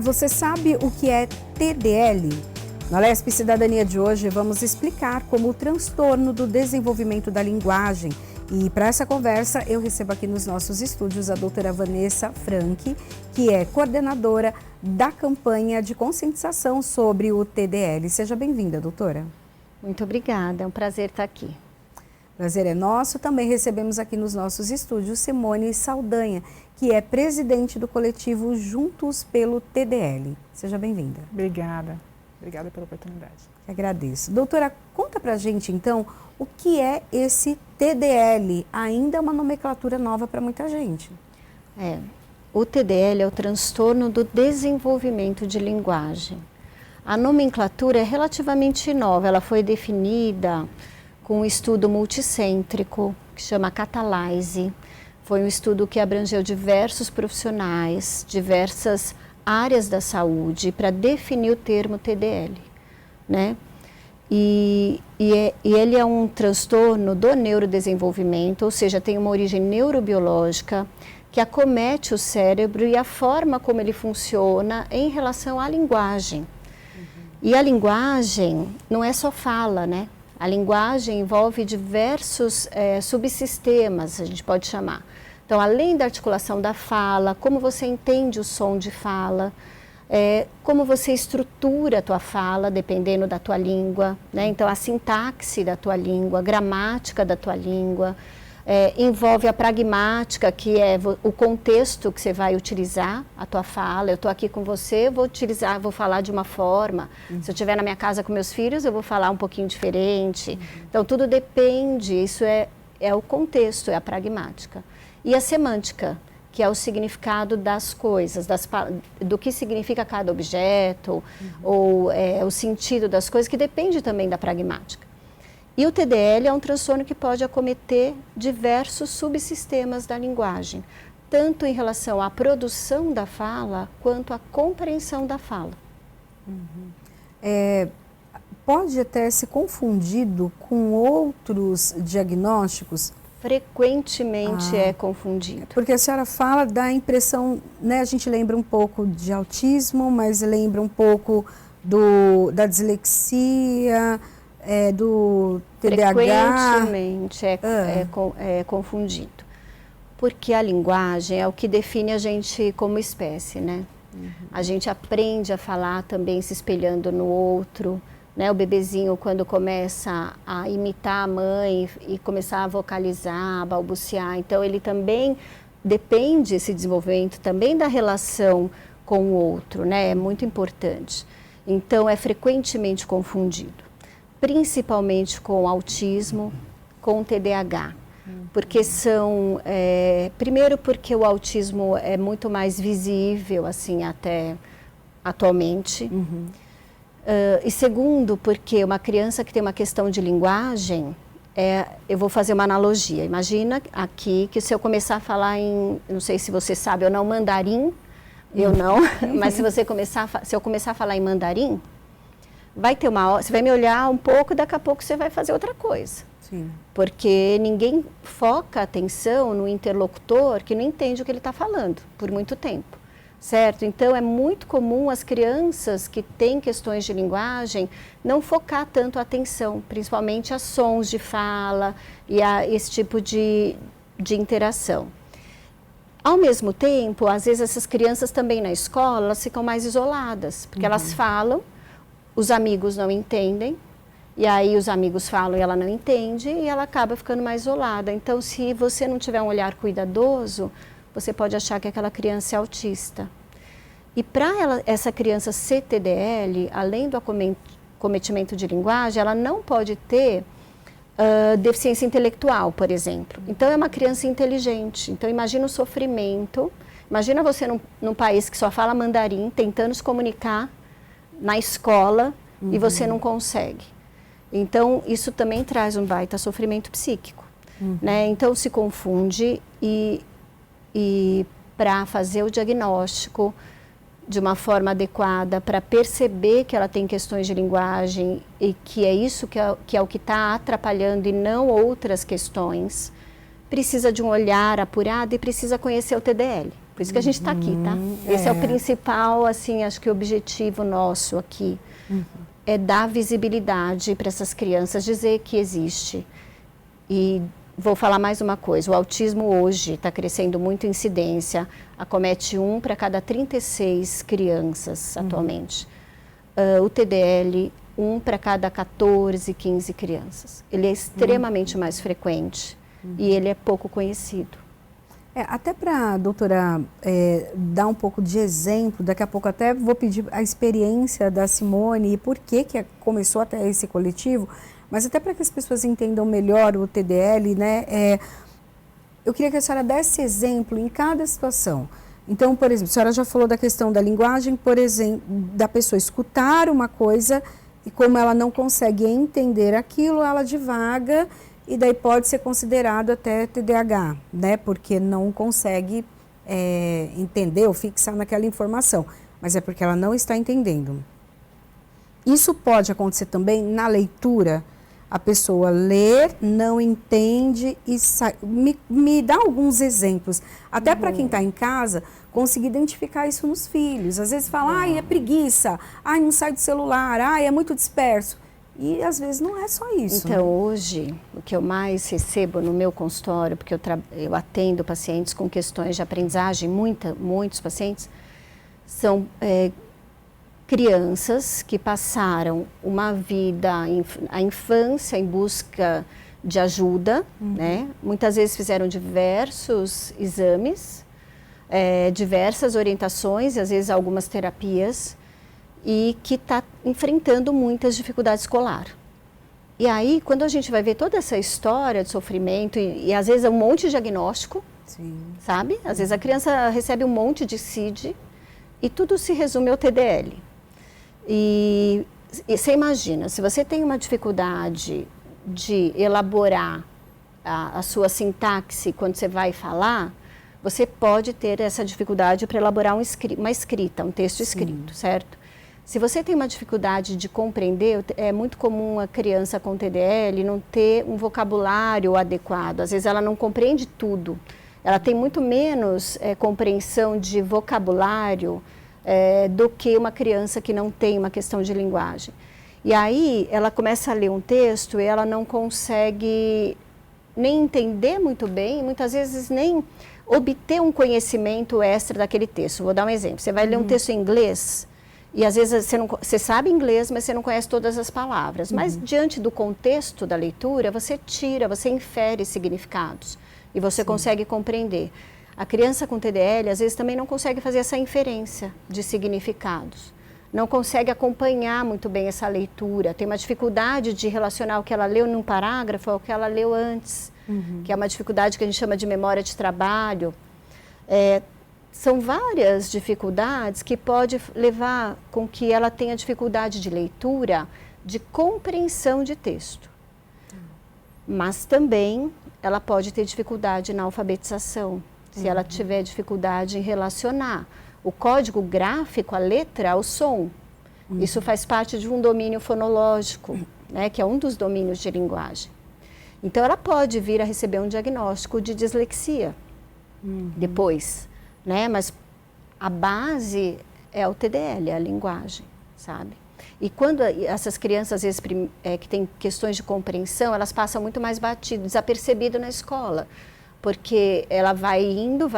você sabe o que é TDL? Na Lespe Cidadania de hoje vamos explicar como o transtorno do desenvolvimento da linguagem. E para essa conversa eu recebo aqui nos nossos estúdios a doutora Vanessa Franchi, que é coordenadora da campanha de conscientização sobre o TDL. Seja bem-vinda, doutora. Muito obrigada, é um prazer estar aqui. Prazer é nosso. Também recebemos aqui nos nossos estúdios Simone Saldanha, que é presidente do coletivo Juntos pelo TDL. Seja bem-vinda. Obrigada. Obrigada pela oportunidade. Agradeço. Doutora, conta pra gente então o que é esse TDL. Ainda é uma nomenclatura nova para muita gente. O TDL é o transtorno do desenvolvimento de linguagem. A nomenclatura é relativamente nova, ela foi definida com um estudo multicêntrico que chama Catalyze. Foi um estudo que abrangeu diversos profissionais, diversas áreas da saúde para definir o termo TDL, né? E ele é um transtorno do neurodesenvolvimento, ou seja, tem uma origem neurobiológica que acomete o cérebro e a forma como ele funciona em relação à linguagem. E a linguagem não é só fala, né? A linguagem envolve diversos subsistemas, a gente pode chamar. Então, além da articulação da fala, como você entende o som de fala, como você estrutura a tua fala, dependendo da tua língua, né? Então, a sintaxe da tua língua, a gramática da tua língua, envolve a pragmática, que é o contexto que você vai utilizar a tua fala. Eu estou aqui com você, vou falar de uma forma. Se eu estiver na minha casa com meus filhos, eu vou falar um pouquinho diferente. Então, tudo depende, isso é o contexto, é a pragmática. E a semântica, que é o significado das coisas, do que significa cada objeto, ou o sentido das coisas, que depende também da pragmática. E o TDL é um transtorno que pode acometer diversos subsistemas da linguagem, tanto em relação à produção da fala, quanto à compreensão da fala. Pode até ser confundido com outros diagnósticos? Frequentemente é confundido. Porque a senhora fala, dá a impressão, né, a gente lembra um pouco de autismo, mas lembra um pouco da dislexia, do TDAH. Frequentemente é confundido. Porque a linguagem é o que define a gente como espécie, né? A gente aprende a falar também se espelhando no outro. Né, o bebezinho, quando começa a imitar a mãe e começar a vocalizar, a balbuciar, então ele também depende, esse desenvolvimento também da relação com o outro, né, é muito importante. Então é frequentemente confundido, principalmente com autismo, com TDAH, porque primeiro porque o autismo é muito mais visível, assim, até atualmente. E segundo, porque uma criança que tem uma questão de linguagem, eu vou fazer uma analogia. Imagina aqui que se eu começar a falar não sei se você sabe ou não, mandarim, eu não, mas se eu começar a falar em mandarim, vai ter uma hora, você vai me olhar um pouco e daqui a pouco você vai fazer outra coisa. Sim. Porque ninguém foca a atenção no interlocutor que não entende o que ele está falando por muito tempo. Certo? Então, é muito comum as crianças que têm questões de linguagem não focar tanto a atenção, principalmente a sons de fala e a esse tipo de interação. Ao mesmo tempo, às vezes essas crianças também na escola, elas ficam mais isoladas, porque elas falam, os amigos não entendem, e aí os amigos falam e ela não entende, e ela acaba ficando mais isolada. Então, se você não tiver um olhar cuidadoso, você pode achar que aquela criança é autista. E para essa criança ser TDL, além do acometimento de linguagem, ela não pode ter deficiência intelectual, por exemplo. Então, é uma criança inteligente. Então, imagina o sofrimento. Imagina você num país que só fala mandarim, tentando se comunicar na escola e você não consegue. Então, isso também traz um baita sofrimento psíquico. Né? Então, se confunde e para fazer o diagnóstico de uma forma adequada, para perceber que ela tem questões de linguagem e que é isso que é o que está atrapalhando e não outras questões, precisa de um olhar apurado e precisa conhecer o TDL. Por isso que a gente está aqui, tá? Esse é o principal, assim, acho que o objetivo nosso aqui. É dar visibilidade para essas crianças, dizer que existe. E vou falar mais uma coisa, o autismo hoje está crescendo muito em incidência, acomete 1 para cada 36 crianças atualmente. O TDL, 1 para cada 14, 15 crianças. Ele é extremamente mais frequente e ele é pouco conhecido. Até para a doutora dar um pouco de exemplo, daqui a pouco até vou pedir a experiência da Simone e por que começou até esse coletivo, mas até para que as pessoas entendam melhor o TDL, né? Eu queria que a senhora desse exemplo em cada situação. Então, por exemplo, a senhora já falou da questão da linguagem, por exemplo, da pessoa escutar uma coisa e como ela não consegue entender aquilo, ela divaga e daí pode ser considerado até TDAH, né? Porque não consegue entender ou fixar naquela informação, mas é porque ela não está entendendo. Isso pode acontecer também na leitura. A pessoa lê, não entende e sai. Me dá alguns exemplos, até para quem está em casa, conseguir identificar isso nos filhos. Às vezes fala, ai, é preguiça, ai, não sai do celular, ai, é muito disperso. E às vezes não é só isso. Então, hoje, o que eu mais recebo no meu consultório, porque eu atendo pacientes com questões de aprendizagem, muitos pacientes, são crianças que passaram uma vida, a infância em busca de ajuda, né? Muitas vezes fizeram diversos exames, diversas orientações e às vezes algumas terapias, e que está enfrentando muitas dificuldades escolar. E aí, quando a gente vai ver toda essa história de sofrimento, e às vezes é um monte de diagnóstico, sabe? Às vezes a criança recebe um monte de CID e tudo se resume ao TDL. E você imagina, se você tem uma dificuldade de elaborar a sua sintaxe quando você vai falar, você pode ter essa dificuldade para elaborar uma escrita, um texto escrito, certo? Se você tem uma dificuldade de compreender, é muito comum a criança com TDL não ter um vocabulário adequado. Às vezes ela não compreende tudo. Ela tem muito menos compreensão de vocabulário do que uma criança que não tem uma questão de linguagem. E aí ela começa a ler um texto e ela não consegue nem entender muito bem, muitas vezes nem obter um conhecimento extra daquele texto. Vou dar um exemplo. Você vai ler um texto em inglês e às vezes você sabe inglês, mas você não conhece todas as palavras. Mas diante do contexto da leitura, você infere significados e você consegue compreender. A criança com TDL, às vezes, também não consegue fazer essa inferência de significados. Não consegue acompanhar muito bem essa leitura. Tem uma dificuldade de relacionar o que ela leu num parágrafo ao que ela leu antes. Que é uma dificuldade que a gente chama de memória de trabalho. São várias dificuldades que pode levar com que ela tenha dificuldade de leitura, de compreensão de texto. Mas também ela pode ter dificuldade na alfabetização, se ela tiver dificuldade em relacionar o código gráfico, a letra, ao som. Isso faz parte de um domínio fonológico, né, que é um dos domínios de linguagem. Então, ela pode vir a receber um diagnóstico de dislexia depois, né? Mas a base é o TDL, é a linguagem, sabe? E quando essas crianças, às vezes, que têm questões de compreensão, elas passam muito mais batido, desapercebido na escola. Porque ela vai indo,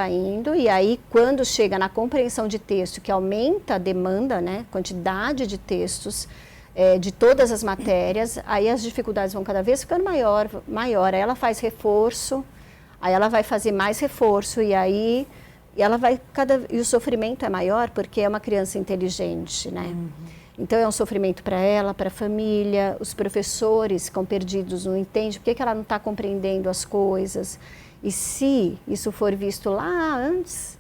e aí quando chega na compreensão de texto, que aumenta a demanda, né, quantidade de textos, de todas as matérias, aí as dificuldades vão cada vez ficando maior, aí ela faz reforço, aí ela vai fazer mais reforço, e aí ela vai e o sofrimento é maior porque é uma criança inteligente, né? Então é um sofrimento para ela, para a família, os professores ficam perdidos, não entendem por que ela não está compreendendo as coisas. E se isso for visto lá antes,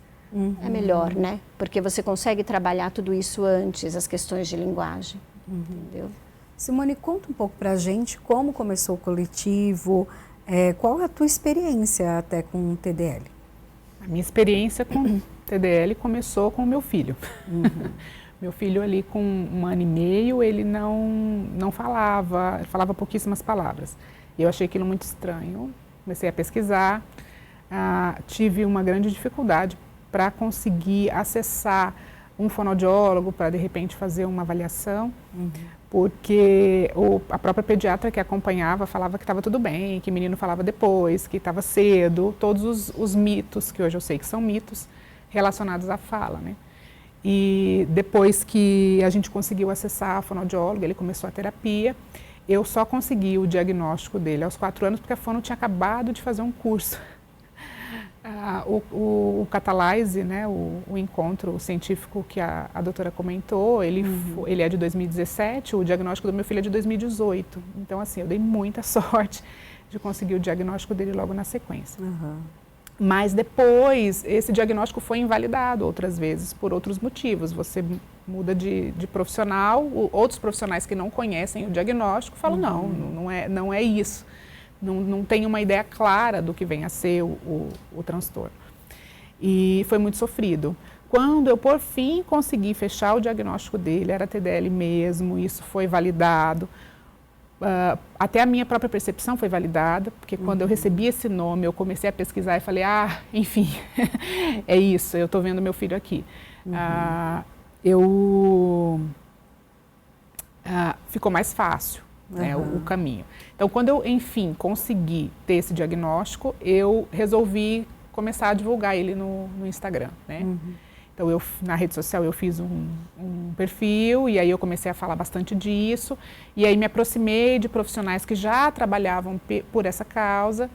é melhor, né? Porque você consegue trabalhar tudo isso antes, as questões de linguagem, entendeu? Simone, conta um pouco para a gente como começou o coletivo, qual é a tua experiência até com o TDL? A minha experiência com TDL começou com o meu filho. Meu filho ali com 1 ano e meio, ele não falava, falava pouquíssimas palavras. E eu achei aquilo muito estranho. Comecei a pesquisar, tive uma grande dificuldade para conseguir acessar um fonoaudiólogo para, de repente, fazer uma avaliação, porque a própria pediatra que acompanhava falava que estava tudo bem, que o menino falava depois, que estava cedo, todos os mitos, que hoje eu sei que são mitos, relacionados à fala, né? E depois que a gente conseguiu acessar a fonoaudióloga, ele começou a terapia, eu só consegui o diagnóstico dele aos 4 anos, porque a fono tinha acabado de fazer um curso. O Catalyze, né, o encontro científico que a doutora comentou, ele é de 2017, o diagnóstico do meu filho é de 2018. Então, assim, eu dei muita sorte de conseguir o diagnóstico dele logo na sequência. Mas depois, esse diagnóstico foi invalidado outras vezes por outros motivos. Você muda de profissional, outros profissionais que não conhecem o diagnóstico falam, não é isso. Não tem uma ideia clara do que vem a ser o transtorno. E foi muito sofrido. Quando eu, por fim, consegui fechar o diagnóstico dele, era TDL mesmo, isso foi validado. Até a minha própria percepção foi validada, porque quando eu recebi esse nome, eu comecei a pesquisar e falei, enfim, é isso, eu estou vendo meu filho aqui. Ficou mais fácil. Né, o caminho. Então, quando eu, enfim, consegui ter esse diagnóstico, eu resolvi começar a divulgar ele no Instagram, né? Então, na rede social eu fiz um perfil e aí eu comecei a falar bastante disso e aí me aproximei de profissionais que já trabalhavam por essa causa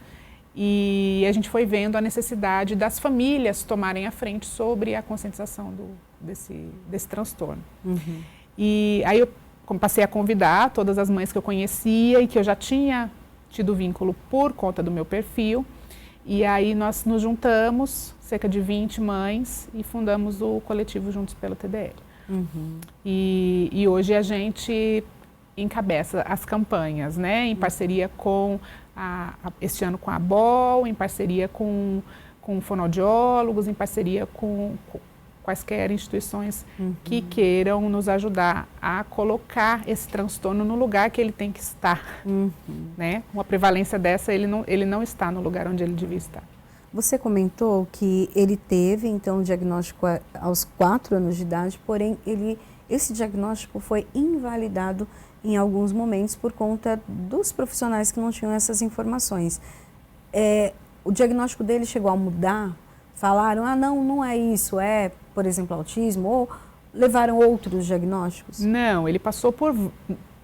e a gente foi vendo a necessidade das famílias tomarem a frente sobre a conscientização desse transtorno. E aí eu passei a convidar todas as mães que eu conhecia e que eu já tinha tido vínculo por conta do meu perfil. E aí nós nos juntamos, cerca de 20 mães, e fundamos o coletivo Juntos pelo TDL. E hoje a gente encabeça as campanhas, né? Em parceria com, este ano com a ABOL, em parceria com fonoaudiólogos, em parceria com quaisquer instituições que queiram nos ajudar a colocar esse transtorno no lugar que ele tem que estar. Né? Uma prevalência dessa, ele não está no lugar onde ele devia estar. Você comentou que ele teve, então, o diagnóstico aos 4 anos de idade, porém, esse diagnóstico foi invalidado em alguns momentos por conta dos profissionais que não tinham essas informações. O diagnóstico dele chegou a mudar? Falaram, não é isso, por exemplo, autismo, ou levaram outros diagnósticos? Não, ele passou por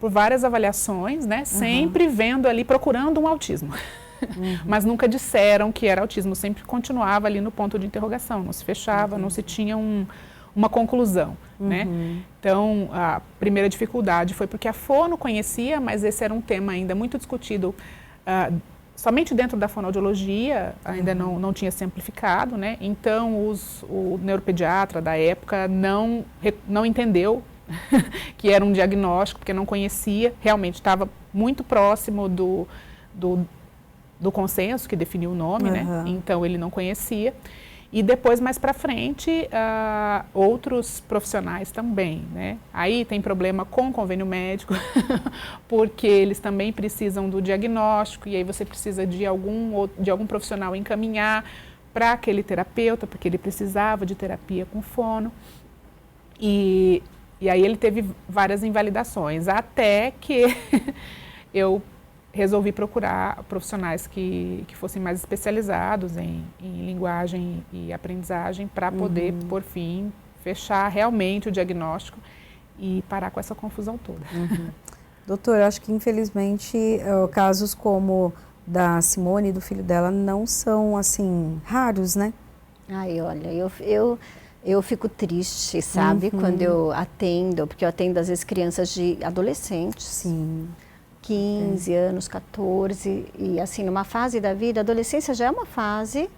várias avaliações, né? Sempre vendo ali, procurando um autismo. Mas nunca disseram que era autismo, sempre continuava ali no ponto de interrogação, não se fechava, não se tinha uma conclusão, né? Então, a primeira dificuldade foi porque a fono conhecia, mas esse era um tema ainda muito discutido, somente dentro da fonoaudiologia, ainda não tinha se amplificado, né? Então, o neuropediatra da época não entendeu que era um diagnóstico, porque não conhecia, realmente estava muito próximo do consenso que definiu o nome, né? Então, ele não conhecia. E depois, mais para frente, outros profissionais também, né? Aí tem problema com o convênio médico, porque eles também precisam do diagnóstico e aí você precisa de algum profissional encaminhar para aquele terapeuta, porque ele precisava de terapia com fono. E aí ele teve várias invalidações, até que eu resolvi procurar profissionais que fossem mais especializados em linguagem e aprendizagem para poder, por fim, fechar realmente o diagnóstico e parar com essa confusão toda. Doutor, eu acho que infelizmente casos como da Simone e do filho dela não são assim raros, né? Ai, olha, eu fico triste, sabe, quando eu atendo, porque eu atendo às vezes crianças de adolescentes. Sim. 15 anos, 14, e assim, numa fase da vida, a adolescência já é uma fase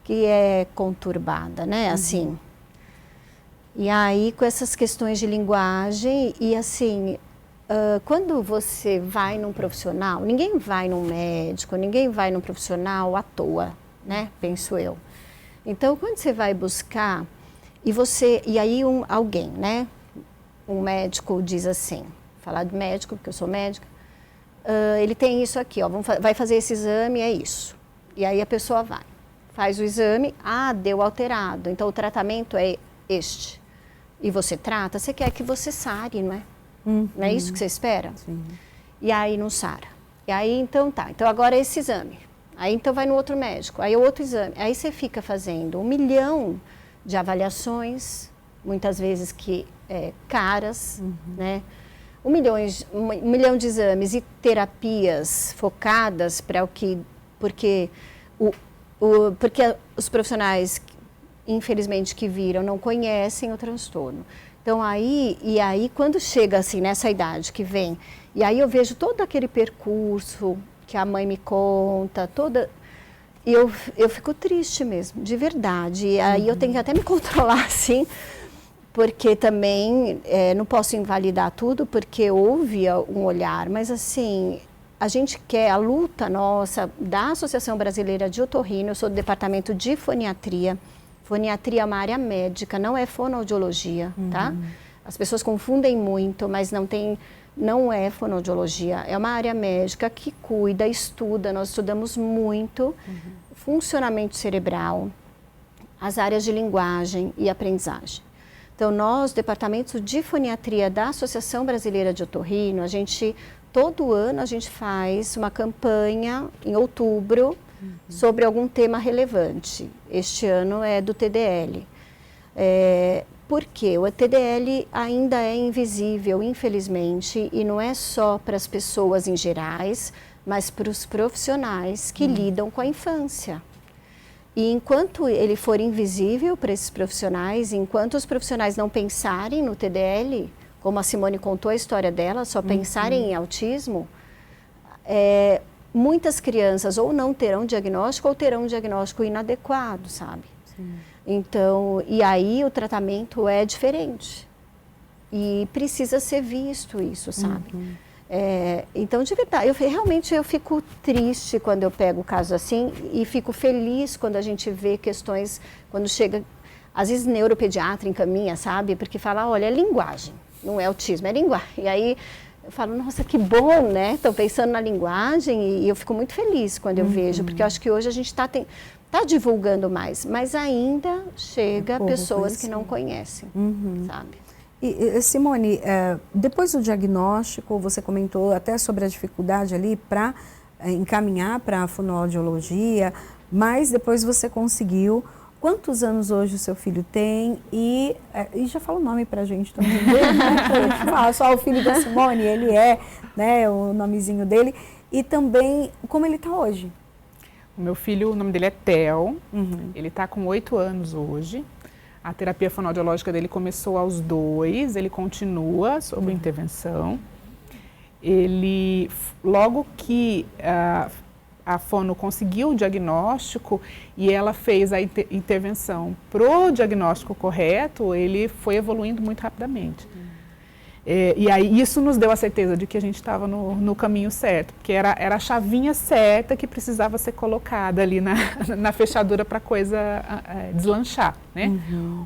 que é conturbada, né, assim. E aí, com essas questões de linguagem, e assim, quando você vai num profissional, ninguém vai num médico, ninguém vai num profissional à toa, né, penso eu. Então, quando você vai buscar, e aí alguém, né, um médico diz assim, falar de médico, porque eu sou médica, ele tem isso aqui, ó, vai fazer esse exame, é isso. E aí a pessoa vai, faz o exame, deu alterado, então o tratamento é este. E você trata, você quer que você sare, não é? Não é isso que você espera? Sim. E aí não sara. E aí, então tá, então agora é esse exame. Aí então vai no outro médico, aí o outro exame. Aí você fica fazendo 1 milhão de avaliações, muitas vezes caras, né? 1 milhão de exames e terapias focadas para o que... Porque os profissionais, infelizmente, que viram, não conhecem o transtorno. Então, aí quando chega assim, nessa idade que vem, e aí eu vejo todo aquele percurso que a mãe me conta, e eu fico triste mesmo, de verdade. E aí eu tenho que até me controlar, assim, porque também não posso invalidar tudo, porque houve um olhar, mas assim, a gente quer, a luta nossa da Associação Brasileira de Otorrino, eu sou do departamento de foniatria. Foniatria é uma área médica, não é fonoaudiologia, tá? As pessoas confundem muito, mas não é fonoaudiologia, é uma área médica que cuida, estuda, nós estudamos muito funcionamento cerebral, as áreas de linguagem e aprendizagem. Então, nós, departamento de foniatria da Associação Brasileira de Otorrino, todo ano a gente faz uma campanha em outubro sobre algum tema relevante. Este ano é do TDL. Porque o TDL ainda é invisível, infelizmente, e não é só para as pessoas em gerais, mas para os profissionais que lidam com a infância. E enquanto ele for invisível para esses profissionais, enquanto os profissionais não pensarem no TDL, como a Simone contou a história dela, só pensarem em autismo, muitas crianças ou não terão diagnóstico ou terão um diagnóstico inadequado, sabe? Sim. Então, e aí o tratamento é diferente. E precisa ser visto isso, sabe? Então, de verdade, realmente eu fico triste quando eu pego casos assim e fico feliz quando a gente vê questões, quando chega, às vezes neuropediatra encaminha, sabe? Porque fala, olha, é linguagem, não é autismo, é linguagem. E aí eu falo, nossa, que bom, né? Estão pensando na linguagem e eu fico muito feliz quando eu vejo, porque eu acho que hoje a gente está divulgando mais, mas ainda chega pessoas que não conhecem, sabe? E, Simone, depois do diagnóstico, você comentou até sobre a dificuldade ali para encaminhar para a fonoaudiologia, mas depois você conseguiu. Quantos anos hoje o seu filho tem? E já fala o nome para a gente também, né? Fala só o filho da Simone, ele né, o nomezinho dele. E também, como ele está hoje? O meu filho, o nome dele é Theo, ele está com 8 anos hoje. A terapia fonoaudiológica dele começou aos 2, ele continua sob intervenção. Ele, logo que a fono conseguiu o diagnóstico e ela fez a intervenção pro diagnóstico correto, ele foi evoluindo muito rapidamente. E aí isso nos deu a certeza de que a gente estava no caminho certo, porque era a chavinha certa que precisava ser colocada ali na fechadura para a coisa deslanchar, né?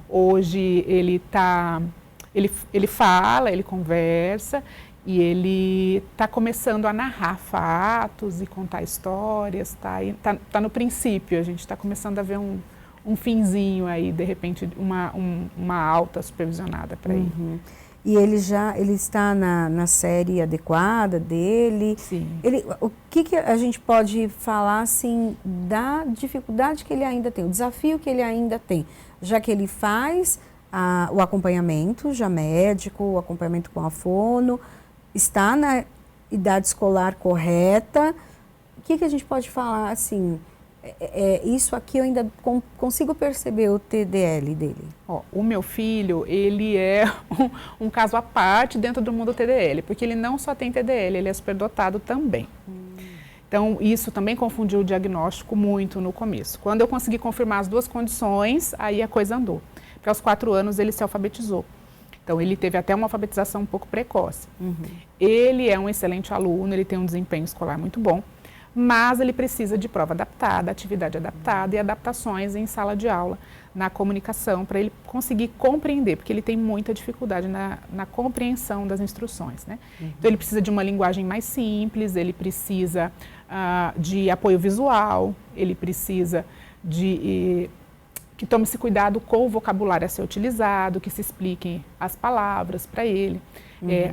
Hoje ele fala, ele conversa e ele está começando a narrar fatos e contar histórias, tá no princípio, a gente está começando a ver um finzinho aí, de repente uma alta supervisionada para ele. E ele está na série adequada dele? Sim. O que a gente pode falar, assim, da dificuldade que ele ainda tem, o desafio que ele ainda tem, já que ele faz o acompanhamento já médico, o acompanhamento com a fono, está na idade escolar correta, o que a gente pode falar, assim, isso aqui eu ainda consigo perceber o TDL dele? O meu filho, ele é um caso à parte dentro do mundo TDL, porque ele não só tem TDL, ele é superdotado também. Então, isso também confundiu o diagnóstico muito no começo. Quando eu consegui confirmar as duas condições, aí a coisa andou. Porque aos 4 anos ele se alfabetizou. Então, ele teve até uma alfabetização um pouco precoce. Ele é um excelente aluno, ele tem um desempenho escolar muito bom, mas ele precisa de prova adaptada, atividade adaptada e adaptações em sala de aula, na comunicação, para ele conseguir compreender, porque ele tem muita dificuldade na compreensão das instruções, né? Então, ele precisa de uma linguagem mais simples, ele precisa de apoio visual, ele precisa que tome esse cuidado com o vocabulário a ser utilizado, que se expliquem as palavras para ele.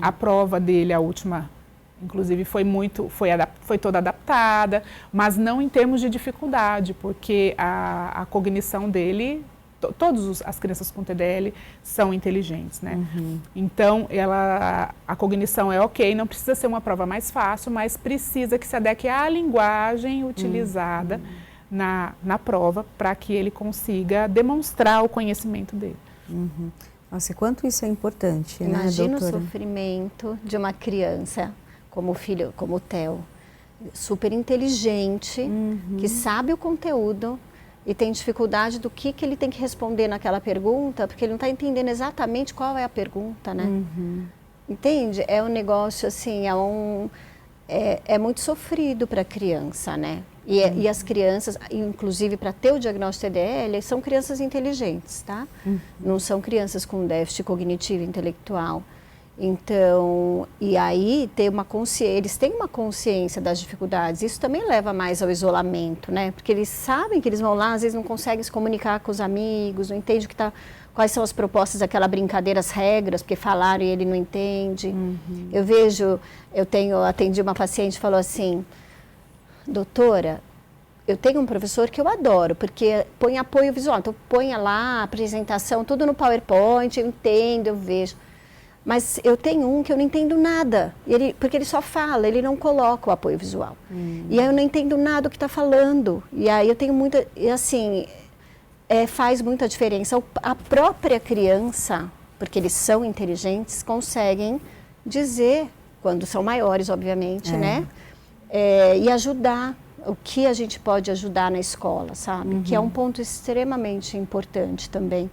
A prova dele, a última, inclusive, foi toda adaptada, mas não em termos de dificuldade, porque a cognição dele, todas as crianças com TDL são inteligentes, né? Então, a cognição é ok, não precisa ser uma prova mais fácil, mas precisa que se adeque à linguagem utilizada na prova, para que ele consiga demonstrar o conhecimento dele. Nossa, e quanto isso é importante, né, Imagina doutora? o sofrimento de uma criança como o Theo, super inteligente, que sabe o conteúdo e tem dificuldade do que ele tem que responder naquela pergunta, porque ele não está entendendo exatamente qual é a pergunta, né? Entende? É um negócio assim, é muito sofrido para a criança, né? E as crianças, inclusive para ter o diagnóstico TDL, são crianças inteligentes, tá? Não são crianças com déficit cognitivo e intelectual. Então, e aí eles têm uma consciência das dificuldades. Isso também leva mais ao isolamento, né? Porque eles sabem que eles vão lá, às vezes não conseguem se comunicar com os amigos, não entendem quais são as propostas daquela brincadeira, as regras, porque falaram e ele não entende. Eu atendi uma paciente que falou assim: doutora, eu tenho um professor que eu adoro, porque põe apoio visual, então põe lá a apresentação, tudo no PowerPoint, eu entendo, eu vejo. Mas eu tenho um que eu não entendo nada, porque ele só fala, ele não coloca o apoio visual. E aí eu não entendo nada do que está falando. E aí eu tenho muita, e assim, faz muita diferença. A própria criança, porque eles são inteligentes, conseguem dizer, quando são maiores, obviamente, né? E ajudar, o que a gente pode ajudar na escola, sabe? Que é um ponto extremamente importante também.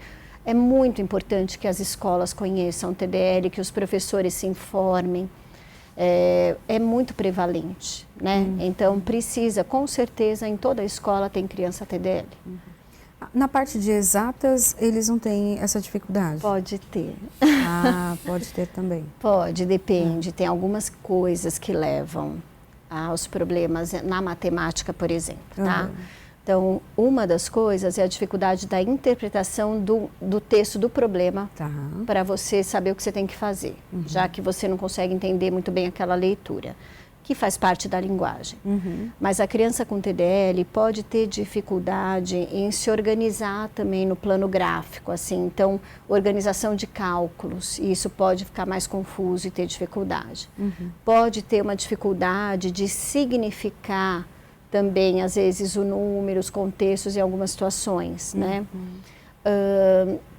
É muito importante que as escolas conheçam o TDL, que os professores se informem. É muito prevalente, né? Então, precisa, com certeza, em toda a escola tem criança TDL. Na parte de exatas, eles não têm essa dificuldade? Pode ter. Ah, pode ter também. Pode, depende. Tem algumas coisas que levam aos problemas na matemática, por exemplo, tá? Então, uma das coisas é a dificuldade da interpretação do texto do problema, para você saber o que você tem que fazer, já que você não consegue entender muito bem aquela leitura, que faz parte da linguagem. Mas a criança com TDL pode ter dificuldade em se organizar também no plano gráfico, assim, então, organização de cálculos, e isso pode ficar mais confuso e ter dificuldade. Pode ter uma dificuldade de significar também, às vezes, o número, os contextos em algumas situações, né?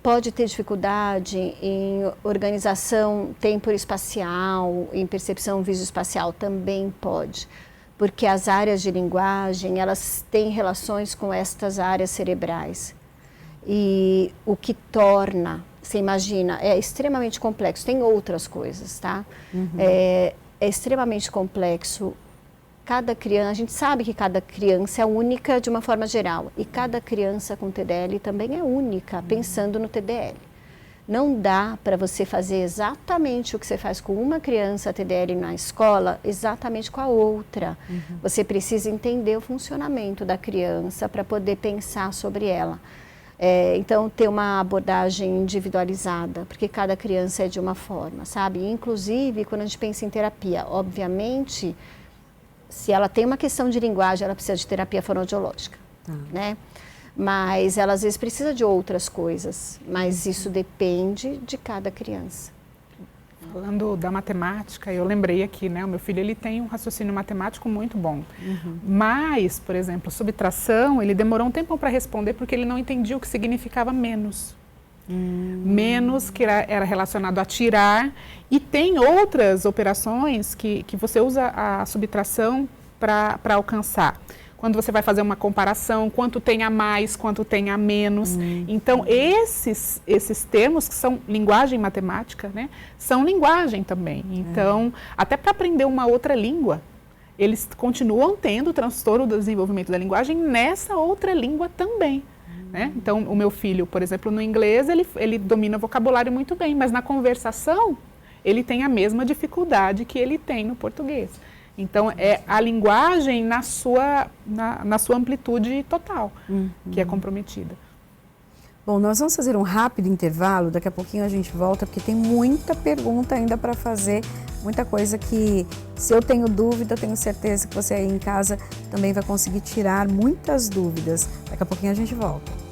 Pode ter dificuldade em organização temporoespacial, em percepção visoespacial, também pode. Porque as áreas de linguagem, elas têm relações com estas áreas cerebrais. E o que torna, você imagina, é extremamente complexo. Tem outras coisas, tá? É extremamente complexo. Cada criança, a gente sabe que cada criança é única de uma forma geral, e cada criança com TDL também é única, pensando no TDL. Não dá para você fazer exatamente o que você faz com uma criança TDL na escola, exatamente com a outra. Você precisa entender o funcionamento da criança para poder pensar sobre ela. Então, ter uma abordagem individualizada, porque cada criança é de uma forma, sabe? Inclusive, quando a gente pensa em terapia, obviamente, se ela tem uma questão de linguagem, ela precisa de terapia fonoaudiológica, né? Mas ela às vezes precisa de outras coisas, mas isso depende de cada criança. Falando da matemática, eu lembrei aqui, né? O meu filho, ele tem um raciocínio matemático muito bom. Mas, por exemplo, subtração, ele demorou um tempo para responder porque ele não entendia o que significava menos. Menos, que era relacionado a tirar, e tem outras operações que você usa a subtração para alcançar. Quando você vai fazer uma comparação, quanto tem a mais, quanto tem a menos. Então, esses termos que são linguagem matemática, né, são linguagem também. Então, até para aprender uma outra língua, eles continuam tendo transtorno do desenvolvimento da linguagem nessa outra língua também. Né? Então, o meu filho, por exemplo, no inglês, ele domina o vocabulário muito bem, mas na conversação, ele tem a mesma dificuldade que ele tem no português. Então, é a linguagem na sua amplitude total, que é comprometida. Bom, nós vamos fazer um rápido intervalo, daqui a pouquinho a gente volta, porque tem muita pergunta ainda para fazer, muita coisa que, se eu tenho dúvida, eu tenho certeza que você aí em casa também vai conseguir tirar muitas dúvidas. Daqui a pouquinho a gente volta.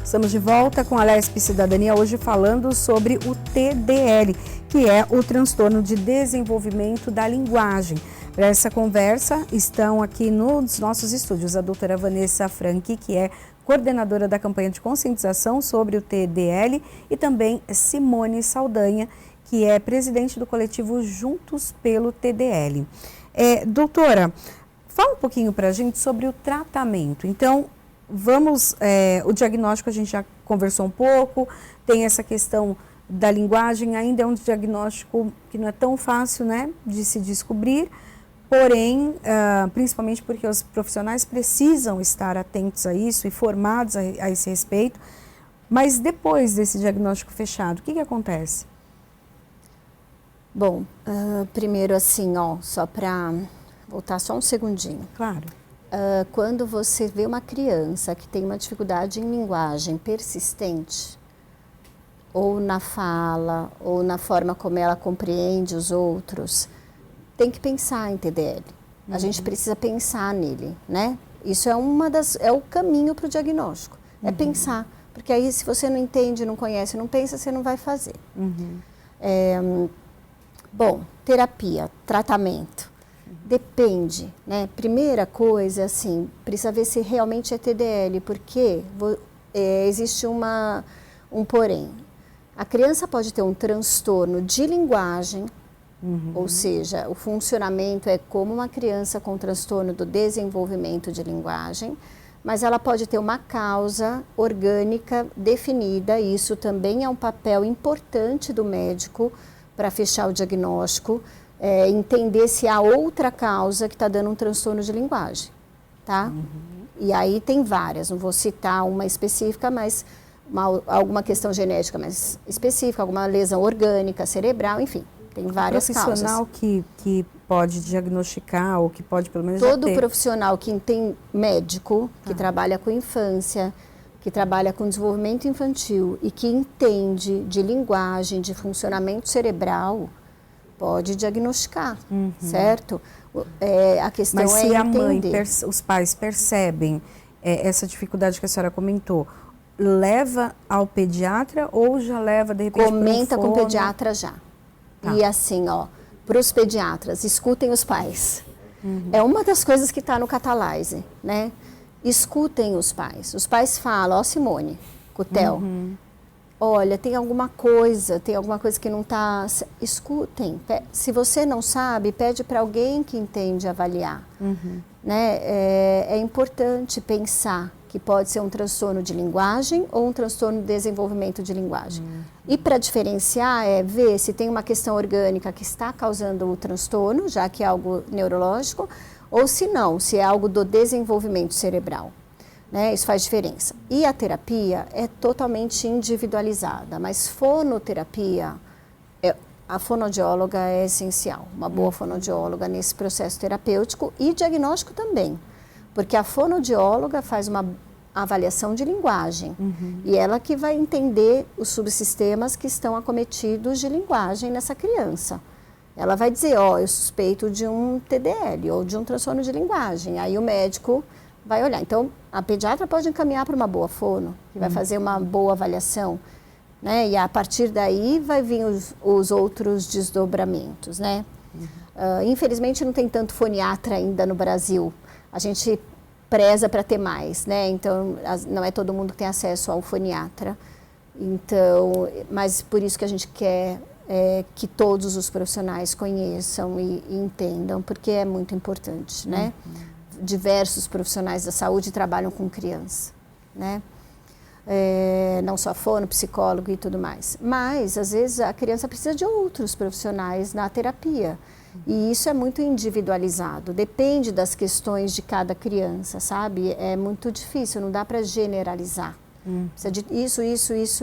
Estamos de volta com a LESP Cidadania, hoje falando sobre o TDL, que é o transtorno de desenvolvimento da linguagem. Para essa conversa, estão aqui nos nossos estúdios a doutora Vanessa Franchi, que é coordenadora da campanha de conscientização sobre o TDL, e também Simone Saldanha, que é presidente do coletivo Juntos pelo TDL. Doutora, fala um pouquinho para a gente sobre o tratamento. Então, o diagnóstico a gente já conversou um pouco, tem essa questão da linguagem, ainda é um diagnóstico que não é tão fácil, né, de se descobrir, porém, principalmente porque os profissionais precisam estar atentos a isso e formados a esse respeito, mas depois desse diagnóstico fechado, o que acontece? Bom, primeiro assim, só para voltar só um segundinho. Claro. Quando você vê uma criança que tem uma dificuldade em linguagem persistente, ou na fala, ou na forma como ela compreende os outros, tem que pensar em TDL. A gente precisa pensar nele, né? Isso é o caminho para o diagnóstico, é pensar. Porque aí, se você não entende, não conhece, não pensa, você não vai fazer. Bom, terapia, tratamento. Depende, né? Primeira coisa, assim, precisa ver se realmente é TDL, porque existe um porém. A criança pode ter um transtorno de linguagem, ou seja, o funcionamento é como uma criança com transtorno do desenvolvimento de linguagem, mas ela pode ter uma causa orgânica definida, e isso também é um papel importante do médico para fechar o diagnóstico, entender se há outra causa que está dando um transtorno de linguagem, tá? E aí tem várias, não vou citar uma específica, mas alguma questão genética mais específica, alguma lesão orgânica, cerebral, enfim, tem várias causas. O profissional que pode diagnosticar, ou que pode pelo menos todo profissional que tem médico, que trabalha com infância, que trabalha com desenvolvimento infantil e que entende de linguagem, de funcionamento cerebral, pode diagnosticar, certo? A questão Mas se é a mãe, entender. os pais percebem essa dificuldade que a senhora comentou, leva ao pediatra ou já leva de repente Comenta com o fono? pediatra já. Tá. E assim, para os pediatras, escutem os pais. É uma das coisas que está no Catalyze, né? Escutem os pais. Os pais falam, Simone, Cutel, olha, tem alguma coisa que não está... Escutem. Se você não sabe, pede para alguém que entende avaliar. Né? É importante pensar que pode ser um transtorno de linguagem ou um transtorno de desenvolvimento de linguagem. E para diferenciar, ver se tem uma questão orgânica que está causando o transtorno, já que é algo neurológico, ou se não, se é algo do desenvolvimento cerebral. Né? Isso faz diferença. E a terapia é totalmente individualizada, mas fonoterapia, a fonoaudióloga é essencial, uma boa fonoaudióloga nesse processo terapêutico e diagnóstico também, porque a fonoaudióloga faz uma avaliação de linguagem e ela que vai entender os subsistemas que estão acometidos de linguagem nessa criança. Ela vai dizer, eu suspeito de um TDL ou de um transtorno de linguagem, aí o médico vai olhar. Então, a pediatra pode encaminhar para uma boa fono, que vai fazer uma boa avaliação, né? E a partir daí vai vir os outros desdobramentos, né? Infelizmente não tem tanto foniatra ainda no Brasil. A gente preza para ter mais, né? Então, não é todo mundo que tem acesso ao foniatra. Então, mas por isso que a gente quer que todos os profissionais conheçam e entendam, porque é muito importante, né? Diversos profissionais da saúde trabalham com criança, né? não só fono, psicólogo e tudo mais. Mas, às vezes, a criança precisa de outros profissionais na terapia. E isso é muito individualizado, depende das questões de cada criança, sabe? É muito difícil, não dá para generalizar. Precisa de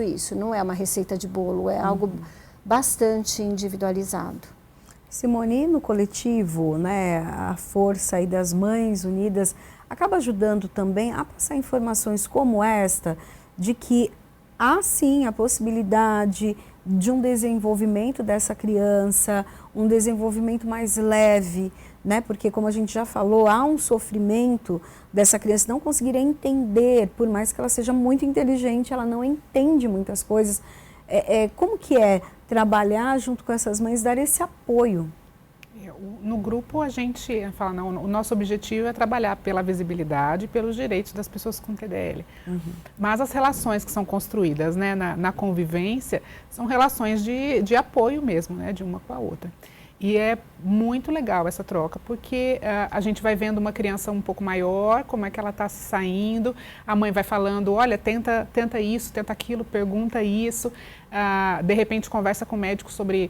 isso. Não é uma receita de bolo, é algo bastante individualizado. Simone, no coletivo, né, a força aí das mães unidas acaba ajudando também a passar informações como esta, de que há sim a possibilidade de um desenvolvimento dessa criança, um desenvolvimento mais leve, né? Porque, como a gente já falou, há um sofrimento dessa criança não conseguir entender, por mais que ela seja muito inteligente, ela não entende muitas coisas. Como que é trabalhar junto com essas mães, dar esse apoio? No grupo a gente fala, não, o nosso objetivo é trabalhar pela visibilidade e pelos direitos das pessoas com TDL. Mas as relações que são construídas, né, na convivência são relações de apoio mesmo, né, de uma com a outra. E é muito legal essa troca, porque a gente vai vendo uma criança um pouco maior, como é que ela está se saindo, a mãe vai falando, olha, tenta isso, tenta aquilo, pergunta isso, de repente conversa com o médico sobre...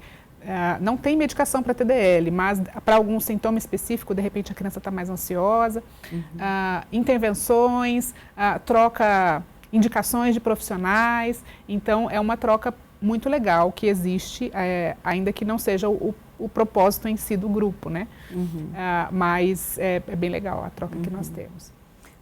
não tem medicação para TDL, mas para algum sintoma específico, de repente a criança está mais ansiosa. Intervenções, troca indicações de profissionais. Então, é uma troca muito legal que existe, ainda que não seja o propósito em si do grupo, né? Mas é bem legal a troca que nós temos.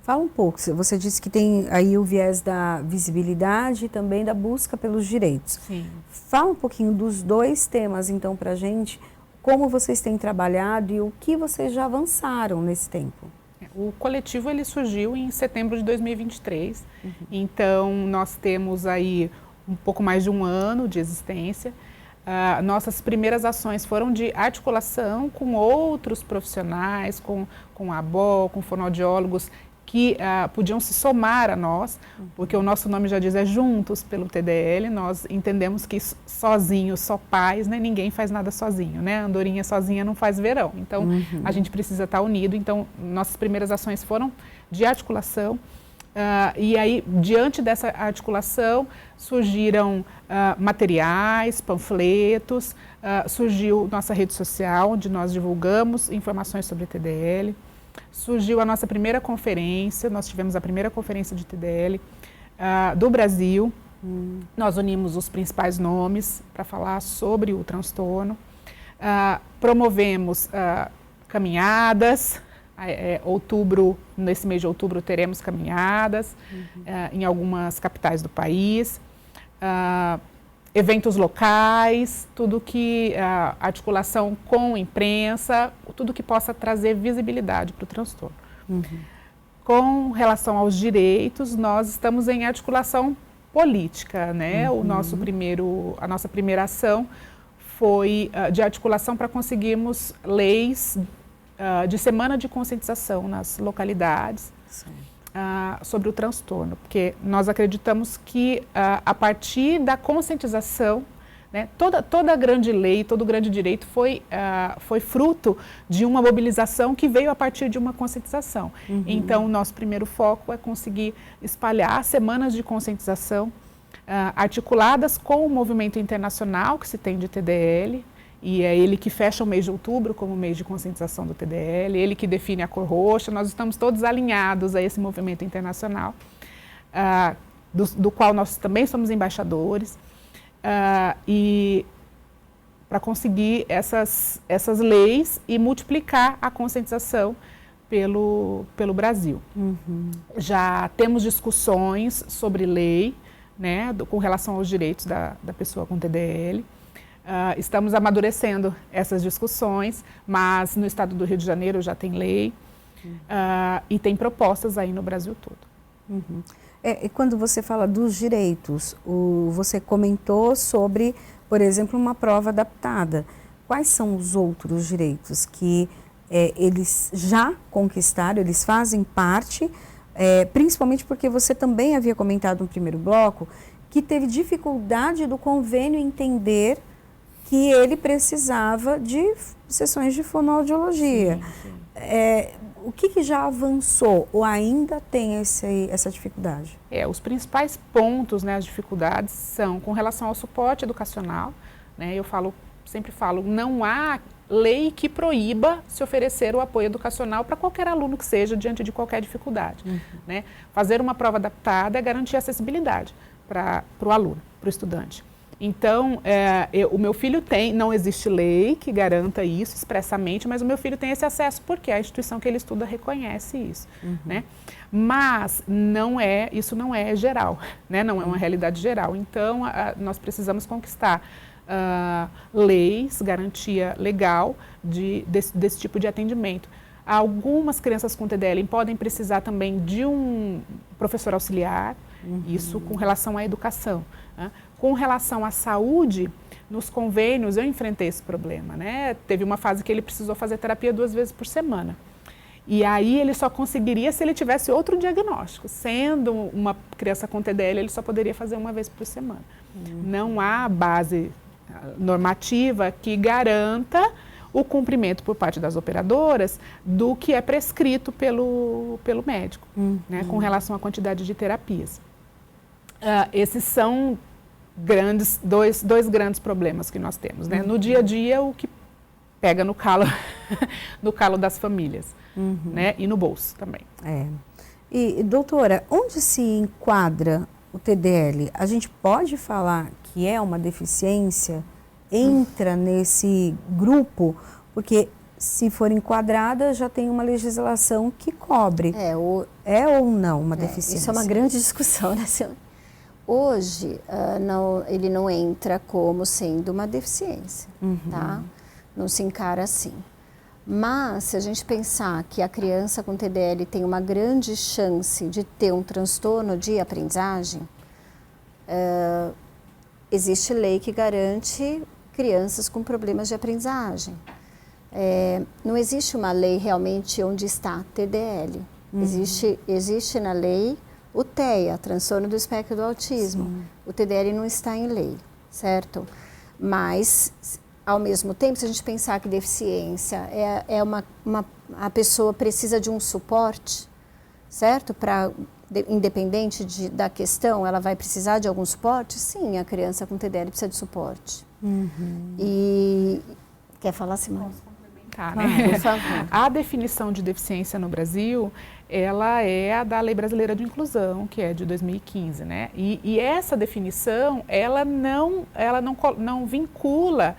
Fala um pouco, você disse que tem aí o viés da visibilidade e também da busca pelos direitos. Sim. Fala um pouquinho dos dois temas, então, para a gente, como vocês têm trabalhado e o que vocês já avançaram nesse tempo. O coletivo ele surgiu em setembro de 2023, então nós temos aí um pouco mais de um ano de existência. Nossas primeiras ações foram de articulação com outros profissionais, com a ABO, com fonoaudiólogos, que podiam se somar a nós, porque o nosso nome já diz Juntos pelo TDL, nós entendemos que sozinhos, só pais, né, ninguém faz nada sozinho, né, andorinha sozinha não faz verão, então a gente precisa estar unido, então nossas primeiras ações foram de articulação, e aí diante dessa articulação surgiram materiais, panfletos, surgiu nossa rede social, onde nós divulgamos informações sobre TDL, surgiu a nossa primeira conferência, nós tivemos a primeira conferência de TDL do Brasil. Nós unimos os principais nomes para falar sobre o transtorno. Promovemos caminhadas. Nesse mês de outubro teremos caminhadas em algumas capitais do país. Eventos locais, tudo que articulação com imprensa, tudo que possa trazer visibilidade para o transtorno. Com relação aos direitos, nós estamos em articulação política, né? A nossa primeira ação foi de articulação para conseguirmos leis de semana de conscientização nas localidades. Sobre o transtorno, porque nós acreditamos que a partir da conscientização, né, toda a grande lei, todo o grande direito foi fruto de uma mobilização que veio a partir de uma conscientização. Então, o nosso primeiro foco é conseguir espalhar semanas de conscientização articuladas com o movimento internacional que se tem de TDL, e é ele que fecha o mês de outubro como mês de conscientização do TDL, ele que define a cor roxa, nós estamos todos alinhados a esse movimento internacional, do qual nós também somos embaixadores, e para conseguir essas leis e multiplicar a conscientização pelo Brasil. Já temos discussões sobre lei, né, com relação aos direitos da pessoa com TDL. Estamos amadurecendo essas discussões, mas no estado do Rio de Janeiro já tem lei e tem propostas aí no Brasil todo. E quando você fala dos direitos, você comentou sobre, por exemplo, uma prova adaptada. Quais são os outros direitos que eles já conquistaram, eles fazem parte, principalmente porque você também havia comentado no primeiro bloco que teve dificuldade do convênio entender que ele precisava de sessões de fonoaudiologia. o que já avançou ou ainda tem essa dificuldade? Os principais pontos, né, as dificuldades são com relação ao suporte educacional, né, sempre falo, não há lei que proíba se oferecer o apoio educacional para qualquer aluno que seja diante de qualquer dificuldade. Né? Fazer uma prova adaptada é garantir acessibilidade para o aluno, para o estudante. Então, o meu filho não existe lei que garanta isso expressamente, mas o meu filho tem esse acesso porque a instituição que ele estuda reconhece isso. Né? Mas isso não é geral, né? Não é uma realidade geral. Então, nós precisamos conquistar leis, garantia legal desse tipo de atendimento. Algumas crianças com TDL podem precisar também de um professor auxiliar, isso com relação à educação. Né? Com relação à saúde, nos convênios eu enfrentei esse problema. Né? Teve uma fase que ele precisou fazer terapia 2 vezes por semana. E aí ele só conseguiria se ele tivesse outro diagnóstico. Sendo uma criança com TDL, ele só poderia fazer 1 vez por semana. Não há base normativa que garanta o cumprimento por parte das operadoras do que é prescrito pelo médico, né, com relação à quantidade de terapias. Esses são dois grandes problemas que nós temos. Né? No dia a dia, o que pega no calo, no calo das famílias, né? E no bolso também. E, doutora, onde se enquadra o TDL? A gente pode falar que é uma deficiência, entra nesse grupo, porque se for enquadrada já tem uma legislação que cobre. É ou não uma deficiência? Isso é uma grande discussão, né? Hoje, ele não entra como sendo uma deficiência, tá? Não se encara assim. Mas, se a gente pensar que a criança com TDL tem uma grande chance de ter um transtorno de aprendizagem, existe lei que garante crianças com problemas de aprendizagem. Não existe uma lei realmente onde está TDL. Existe na lei o TEA, transtorno do espectro do autismo. Sim. O TDL não está em lei, certo? Mas, ao mesmo tempo, se a gente pensar que deficiência a pessoa precisa de um suporte, certo? Independente da questão, ela vai precisar de algum suporte? Sim, a criança com TDL precisa de suporte. E quer falar, Simone? Posso complementar, né? Por favor. A definição de deficiência no Brasil, ela é a da Lei Brasileira de Inclusão, que é de 2015, né? E essa definição, ela não vincula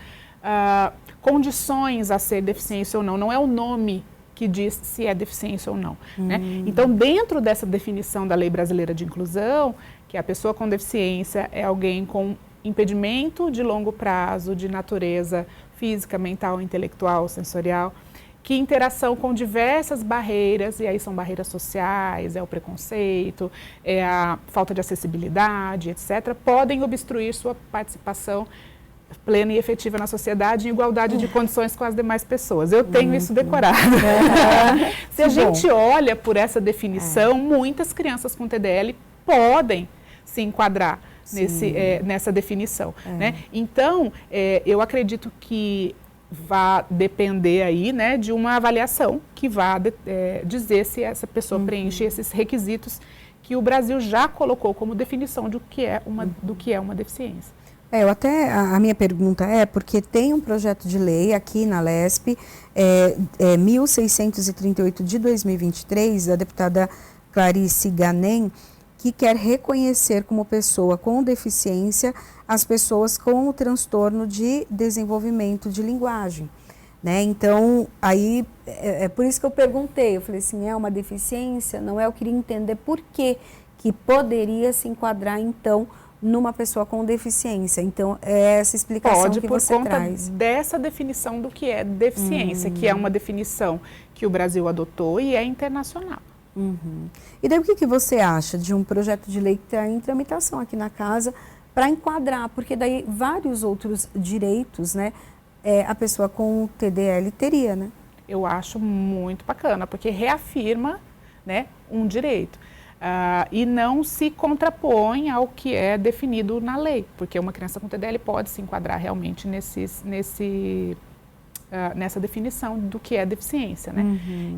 condições a ser deficiência ou não. Não é o nome que diz se é deficiência ou não. Né? Então, dentro dessa definição da Lei Brasileira de Inclusão, que a pessoa com deficiência é alguém com impedimento de longo prazo, de natureza física, mental, intelectual, sensorial, que interação com diversas barreiras, e aí são barreiras sociais, é o preconceito, é a falta de acessibilidade, etc., podem obstruir sua participação plena e efetiva na sociedade em igualdade de condições com as demais pessoas. Eu tenho isso decorado. Se a gente olha por essa definição, muitas crianças com TDL podem se enquadrar nessa definição. Né? Então, eu acredito que vai depender aí, né, de uma avaliação que vá dizer se essa pessoa preenche esses requisitos que o Brasil já colocou como definição do que é uma deficiência. A minha pergunta porque tem um projeto de lei aqui na LESP, 1638 de 2023, da deputada Clarice Ganem, que quer reconhecer como pessoa com deficiência as pessoas com o transtorno de desenvolvimento de linguagem. Né? Então, aí, é por isso que eu perguntei, eu falei assim, é uma deficiência? Não é, eu queria entender por que poderia se enquadrar, então, numa pessoa com deficiência. Então, é essa explicação que você traz. Pode, por conta dessa definição do que é deficiência, que é uma definição que o Brasil adotou e é internacional. E daí o que você acha de um projeto de lei que está em tramitação aqui na casa para enquadrar? Porque daí vários outros direitos, né, a pessoa com TDL teria, né? Eu acho muito bacana, porque reafirma, né, um direito. E não se contrapõe ao que é definido na lei, porque uma criança com TDL pode se enquadrar realmente nessa definição do que é deficiência, né?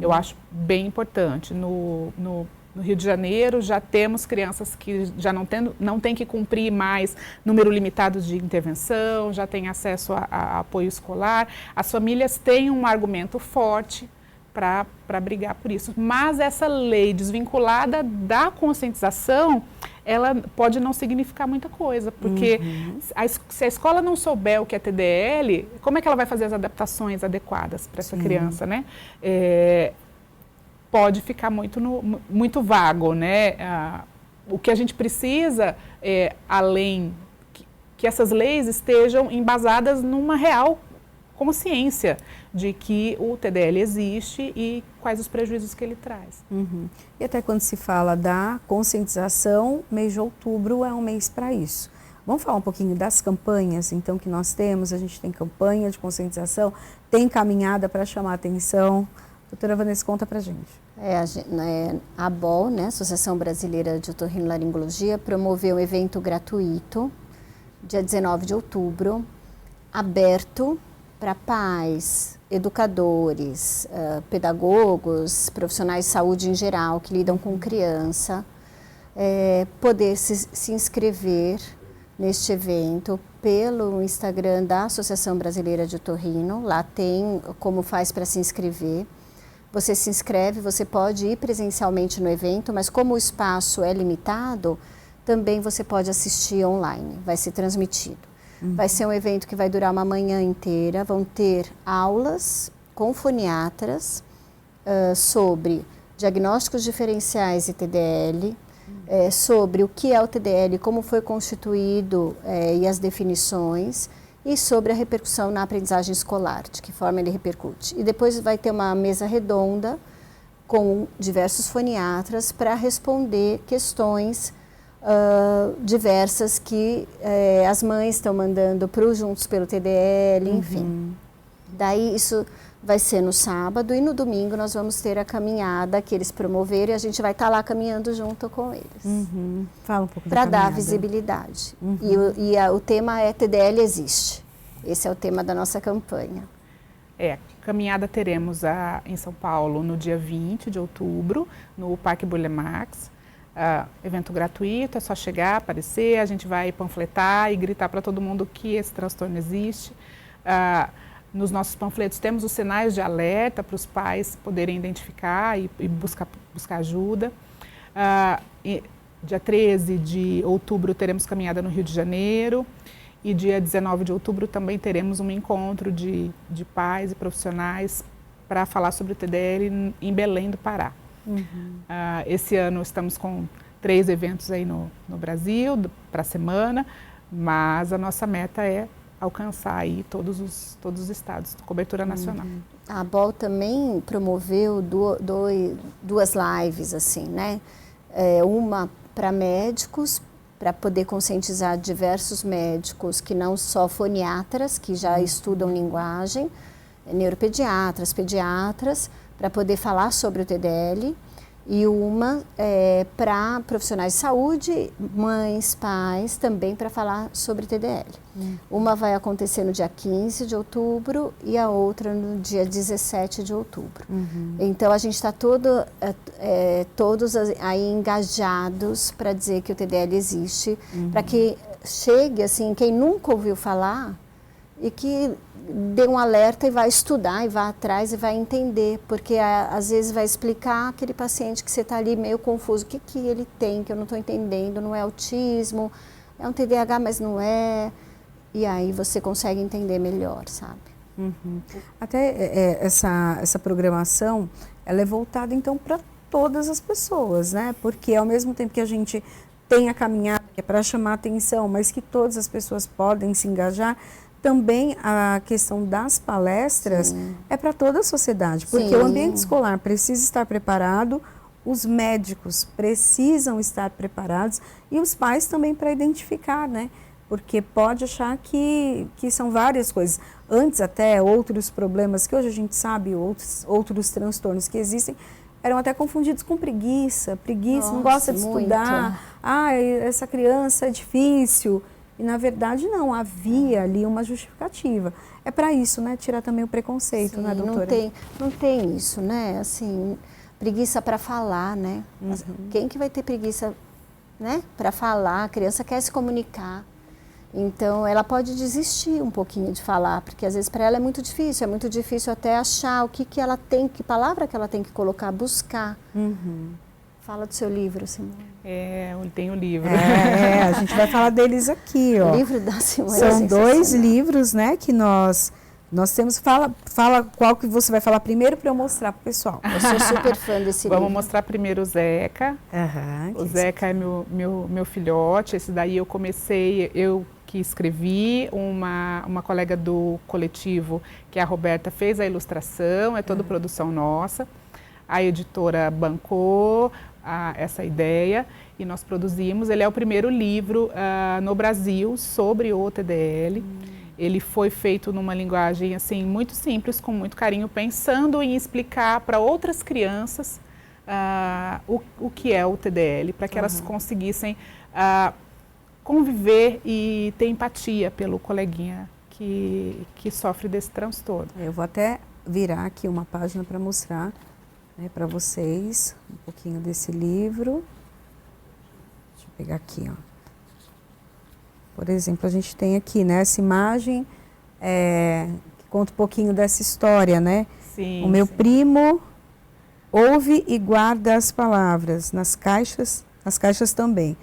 Eu acho bem importante. No Rio de Janeiro já temos crianças que já não tem que cumprir mais número limitado de intervenção, já tem acesso a apoio escolar. As famílias têm um argumento forte para brigar por isso. Mas essa lei desvinculada da conscientização, ela pode não significar muita coisa, porque se a escola não souber o que é TDL, como é que ela vai fazer as adaptações adequadas para essa criança, né? Pode ficar muito vago, né? O que a gente precisa, além que essas leis estejam embasadas numa real consciência de que o TDL existe e quais os prejuízos que ele traz. E até quando se fala da conscientização, mês de outubro é um mês para isso. Vamos falar um pouquinho das campanhas, então, que nós temos. A gente tem campanha de conscientização, tem caminhada para chamar a atenção. Doutora Vanessa, conta pra gente. A ABOL, né, Associação Brasileira de Otorrinolaringologia, promoveu um evento gratuito, dia 19 de outubro, aberto para pais, educadores, pedagogos, profissionais de saúde em geral que lidam com criança, poder se inscrever neste evento pelo Instagram da Associação Brasileira de Otorrino. Lá tem como faz para se inscrever. Você se inscreve, você pode ir presencialmente no evento, mas como o espaço é limitado, também você pode assistir online, vai ser transmitido. Vai ser um evento que vai durar uma manhã inteira, vão ter aulas com foniatras sobre diagnósticos diferenciais e TDL, sobre o que é o TDL, como foi constituído e as definições, e sobre a repercussão na aprendizagem escolar, de que forma ele repercute. E depois vai ter uma mesa redonda com diversos foniatras para responder questões diversas que as mães estão mandando para o Juntos pelo TDL, enfim. Daí isso vai ser no sábado e no domingo nós vamos ter a caminhada que eles promoveram e a gente vai estar lá caminhando junto com eles. Fala um pouco para dar visibilidade. E o tema é TDL existe. Esse é o tema da nossa campanha. Caminhada teremos em São Paulo no dia 20 de outubro, no Parque Burle Marx. Evento gratuito, é só chegar, aparecer, a gente vai panfletar e gritar para todo mundo que esse transtorno existe. Nos nossos panfletos temos os sinais de alerta para os pais poderem identificar e buscar ajuda. Dia 13 de outubro teremos caminhada no Rio de Janeiro e dia 19 de outubro também teremos um encontro de pais e profissionais para falar sobre o TDL em Belém do Pará. Esse ano estamos com 3 eventos aí no Brasil para a semana, mas a nossa meta é alcançar aí todos os estados, cobertura nacional. A ABOL também promoveu duas lives, assim, né? Uma para médicos, para poder conscientizar diversos médicos que não só foniatras, que já estudam linguagem, neuropediatras, pediatras, para poder falar sobre o TDL, e uma para profissionais de saúde, mães, pais, também para falar sobre TDL. Uma vai acontecer no dia 15 de outubro e a outra no dia 17 de outubro. Então a gente está todos aí engajados para dizer que o TDL existe, para que chegue assim, quem nunca ouviu falar e que dê um alerta e vai estudar, e vai atrás e vai entender, porque às vezes vai explicar aquele paciente que você está ali meio confuso, o que ele tem, que eu não estou entendendo, não é autismo, é um TDAH, mas não é, e aí você consegue entender melhor, sabe? Até essa programação, ela é voltada então para todas as pessoas, né? Porque ao mesmo tempo que a gente tem a caminhada, que é para chamar atenção, mas que todas as pessoas podem se engajar, também a questão das palestras é para toda a sociedade, porque o ambiente escolar precisa estar preparado, os médicos precisam estar preparados e os pais também para identificar, né? Porque pode achar que são várias coisas. Antes até, outros problemas que hoje a gente sabe, outros transtornos que existem, eram até confundidos com preguiça. Preguiça, não gosta de estudar. Essa criança é difícil. e na verdade não, havia ali uma justificativa. É para isso, né? Tirar também o preconceito, Sim, né, doutora? Não tem isso, né? Assim, preguiça para falar, né? Quem que vai ter preguiça, né, para falar? A criança quer se comunicar. Então, ela pode desistir um pouquinho de falar, porque às vezes para ela é muito difícil até achar o que ela tem, que palavra que ela tem que colocar, buscar. Fala do seu livro, Simone. Eu tenho o livro. A gente vai falar deles aqui, ó. O livro da Simone São 2 livros, né, que nós temos. Fala qual que você vai falar primeiro para eu mostrar para o pessoal. Eu sou super fã desse livro. Vamos mostrar primeiro o Zeca. O Zeca é meu filhote. Esse daí eu comecei, eu que escrevi, uma colega do coletivo, que é a Roberta, fez a ilustração, é toda produção nossa. A editora bancou essa ideia e nós produzimos. Ele é o primeiro livro no Brasil sobre o TDL. Ele foi feito numa linguagem assim muito simples, com muito carinho, pensando em explicar para outras crianças o que é o TDL, para que elas conseguissem conviver e ter empatia pelo coleguinha que sofre desse transtorno. Eu vou até virar aqui uma página para mostrar, né, para vocês um pouquinho desse livro. Deixa eu pegar aqui, ó. Por exemplo, a gente tem aqui, né, essa imagem que conta um pouquinho dessa história, né? Sim, o meu primo ouve e guarda as palavras nas caixas também.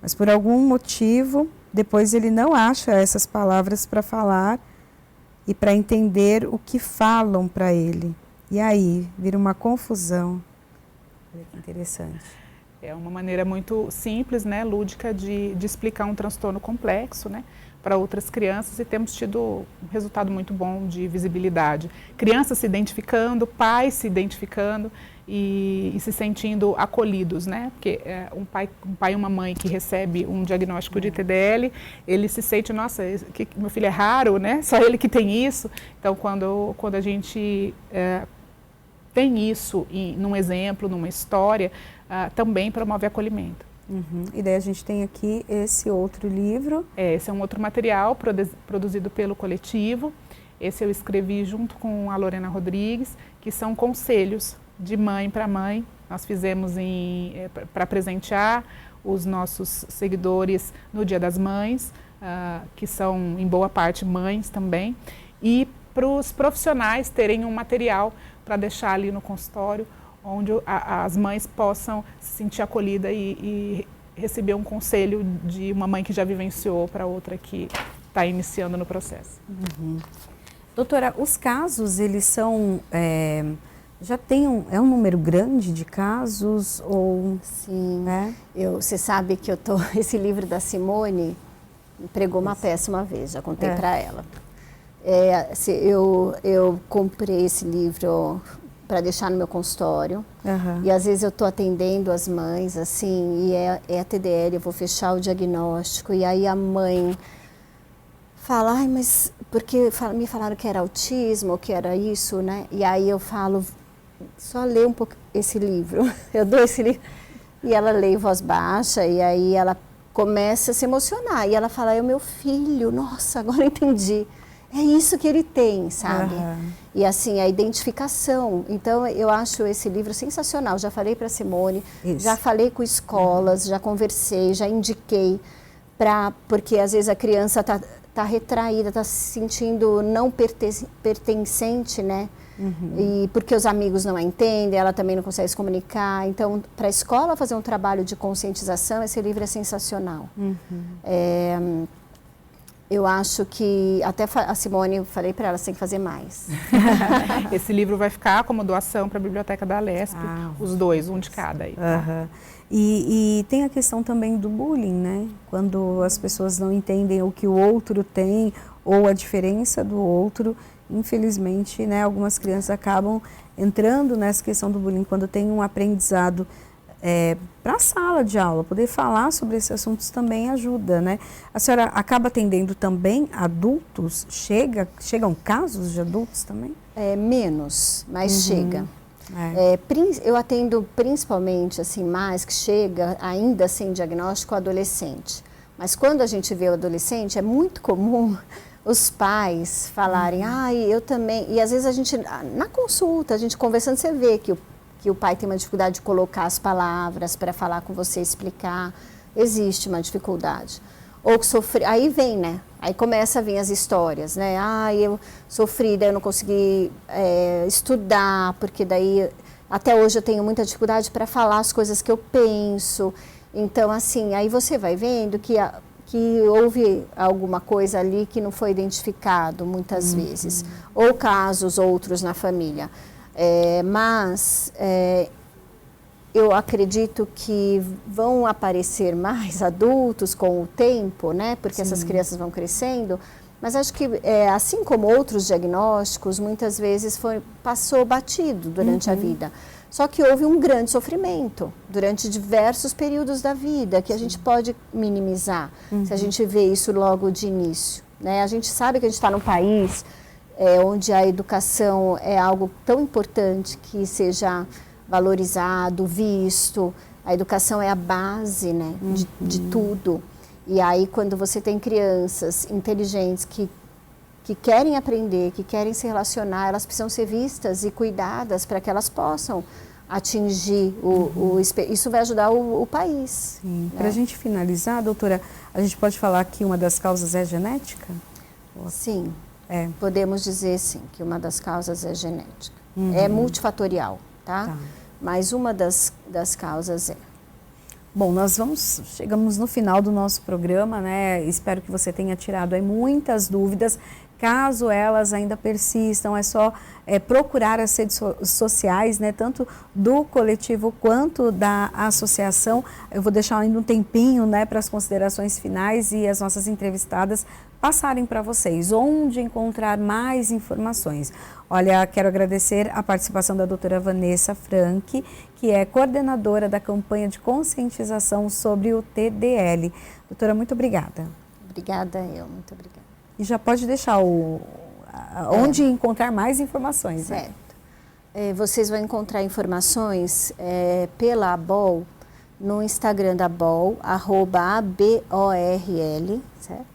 Mas por algum motivo, depois ele não acha essas palavras para falar e para entender o que falam para ele. E aí, vira uma confusão. Olha que interessante. É uma maneira muito simples, né, lúdica, de explicar um transtorno complexo, né, para outras crianças, e temos tido um resultado muito bom de visibilidade. Crianças se identificando, pais se identificando e se sentindo acolhidos, né, porque um pai e uma mãe que recebe um diagnóstico de TDL, ele se sente, nossa, meu filho é raro, né, só ele que tem isso. Então, quando a gente tem isso num exemplo, numa história, também promove acolhimento. E daí a gente tem aqui esse outro livro. Esse é um outro material produzido pelo coletivo. Esse eu escrevi junto com a Lorena Rodrigues, que são conselhos de mãe para mãe. Nós fizemos para presentear os nossos seguidores no Dia das Mães, que são em boa parte mães também, e para os profissionais terem um material para deixar ali no consultório, onde as mães possam se sentir acolhidas e receber um conselho de uma mãe que já vivenciou para outra que está iniciando no processo. Doutora, os casos, eles são, já tem um número grande de casos? Ou, sim, você sabe que esse livro da Simone pregou uma peça uma vez, já contei para ela. Eu comprei esse livro para deixar no meu consultório, e às vezes eu estou atendendo as mães, assim, e é a TDL, eu vou fechar o diagnóstico, e aí a mãe fala, ai, mas porque me falaram que era autismo, que era isso, né? E aí eu falo, só lê um pouco esse livro, eu dou esse livro, e ela lê em voz baixa, e aí ela começa a se emocionar, e ela fala, é o meu filho, nossa, agora eu entendi. É isso que ele tem, sabe? E assim, a identificação. Então, eu acho esse livro sensacional. Já falei para a Simone, já falei com escolas, já conversei, já indiquei, porque às vezes a criança tá retraída, está se sentindo não pertencente, né? E porque os amigos não a entendem, ela também não consegue se comunicar. Então, para a escola fazer um trabalho de conscientização, esse livro é sensacional. Eu acho que, até a Simone, eu falei para ela, você tem que fazer mais. Esse livro vai ficar como doação para a Biblioteca da Alesp, os dois, um de cada. Aí, tá? E tem a questão também do bullying, né? Quando as pessoas não entendem o que o outro tem ou a diferença do outro, infelizmente, né, algumas crianças acabam entrando nessa questão do bullying, quando tem um aprendizado para a sala de aula, poder falar sobre esses assuntos também ajuda, né? A senhora acaba atendendo também adultos? Chegam casos de adultos também? Menos, mas chega. Eu atendo principalmente, assim, mais que chega ainda sem diagnóstico adolescente. Mas quando a gente vê o adolescente, é muito comum os pais falarem, eu também... E às vezes a gente, na consulta, a gente conversando, você vê que o pai tem uma dificuldade de colocar as palavras para falar com você, explicar. Existe uma dificuldade. Ou que sofri... Aí vem, né? Aí começa a vir as histórias, né? Eu sofri, daí eu não consegui estudar, porque daí... Até hoje eu tenho muita dificuldade para falar as coisas que eu penso. Então, assim, aí você vai vendo que houve alguma coisa ali que não foi identificado muitas vezes. Ou casos outros na família. Mas eu acredito que vão aparecer mais adultos com o tempo, né? Porque essas crianças vão crescendo. Mas acho que, assim como outros diagnósticos, muitas vezes passou batido durante a vida. Só que houve um grande sofrimento durante diversos períodos da vida, que a gente pode minimizar, se a gente vê isso logo de início, né? A gente sabe que a gente está num país onde a educação é algo tão importante que seja valorizado, visto. A educação é a base, né, de tudo. E aí, quando você tem crianças inteligentes que querem aprender, que querem se relacionar, elas precisam ser vistas e cuidadas para que elas possam atingir isso vai ajudar o país. Né? Para a gente finalizar, doutora, a gente pode falar que uma das causas é genética? Sim, podemos dizer sim, que uma das causas é genética. É multifatorial, tá? Mas uma das causas é. Bom, chegamos no final do nosso programa, né? Espero que você tenha tirado aí muitas dúvidas. Caso elas ainda persistam, é só procurar as redes sociais, né? Tanto do coletivo quanto da associação. Eu vou deixar ainda um tempinho, né, para as considerações finais e as nossas entrevistadas passarem para vocês onde encontrar mais informações. Olha, quero agradecer a participação da doutora Vanessa Franck, que é coordenadora da campanha de conscientização sobre o TDL. Doutora, muito obrigada. Obrigada, muito obrigada. E já pode deixar onde encontrar mais informações. Certo. Né? Vocês vão encontrar informações pela ABOL, no Instagram da ABOL, @ABORL, certo?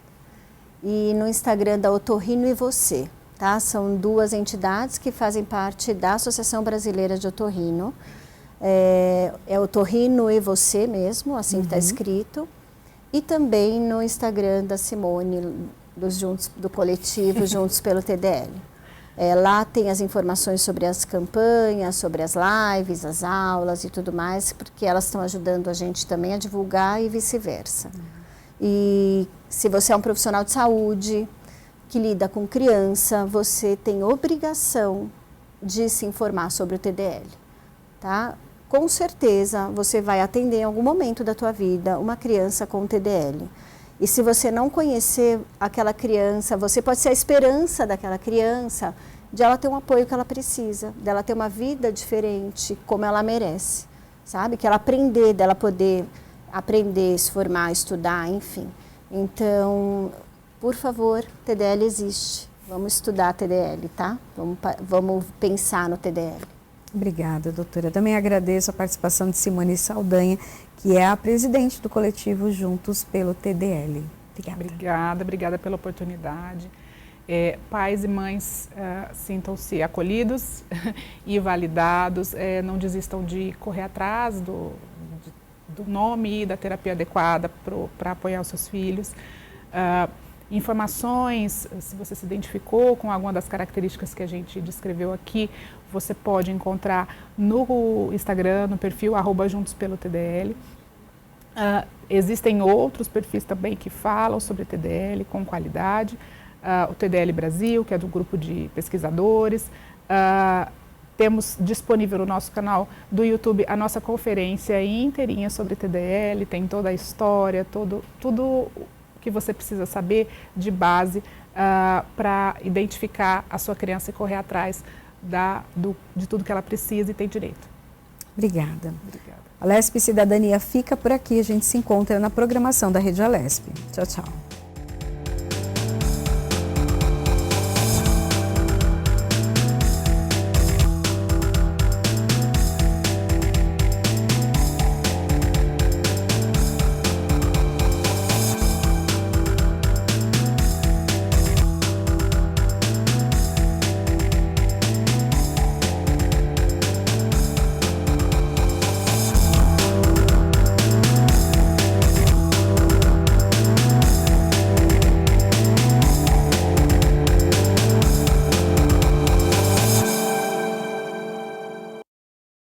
E no Instagram da Otorrino e Você, tá? São duas entidades que fazem parte da Associação Brasileira de Otorrino. É Otorrino e Você mesmo, assim que está escrito. E também no Instagram da Simone, do coletivo Juntos pelo TDL. Lá tem as informações sobre as campanhas, sobre as lives, as aulas e tudo mais, porque elas estão ajudando a gente também a divulgar e vice-versa. E se você é um profissional de saúde que lida com criança, você tem obrigação de se informar sobre o TDL, tá? Com certeza você vai atender em algum momento da tua vida uma criança com TDL. E se você não conhecer aquela criança, você pode ser a esperança daquela criança de ela ter um apoio que ela precisa, dela ter uma vida diferente como ela merece, sabe? Que ela aprender, dela poder aprender, se formar, estudar, enfim. Então, por favor, TDL existe. Vamos estudar TDL, tá? Vamos pensar no TDL. Obrigada, doutora. Também agradeço a participação de Simone Saldanha, que é a presidente do coletivo Juntos pelo TDL. Obrigada pela oportunidade. Pais e mães, sintam-se acolhidos e validados, não desistam de correr atrás do nome e da terapia adequada para apoiar os seus filhos. Informações, se você se identificou com alguma das características que a gente descreveu aqui, você pode encontrar no Instagram, no perfil @JuntosPeloTDL. Existem outros perfis também que falam sobre TDL com qualidade. O TDL Brasil, que é do grupo de pesquisadores. Temos disponível no nosso canal do YouTube a nossa conferência inteirinha sobre TDL, tem toda a história, tudo que você precisa saber de base para identificar a sua criança e correr atrás de tudo que ela precisa e tem direito. Obrigada. A Alesp Cidadania fica por aqui, a gente se encontra na programação da Rede Alesp. Tchau, tchau.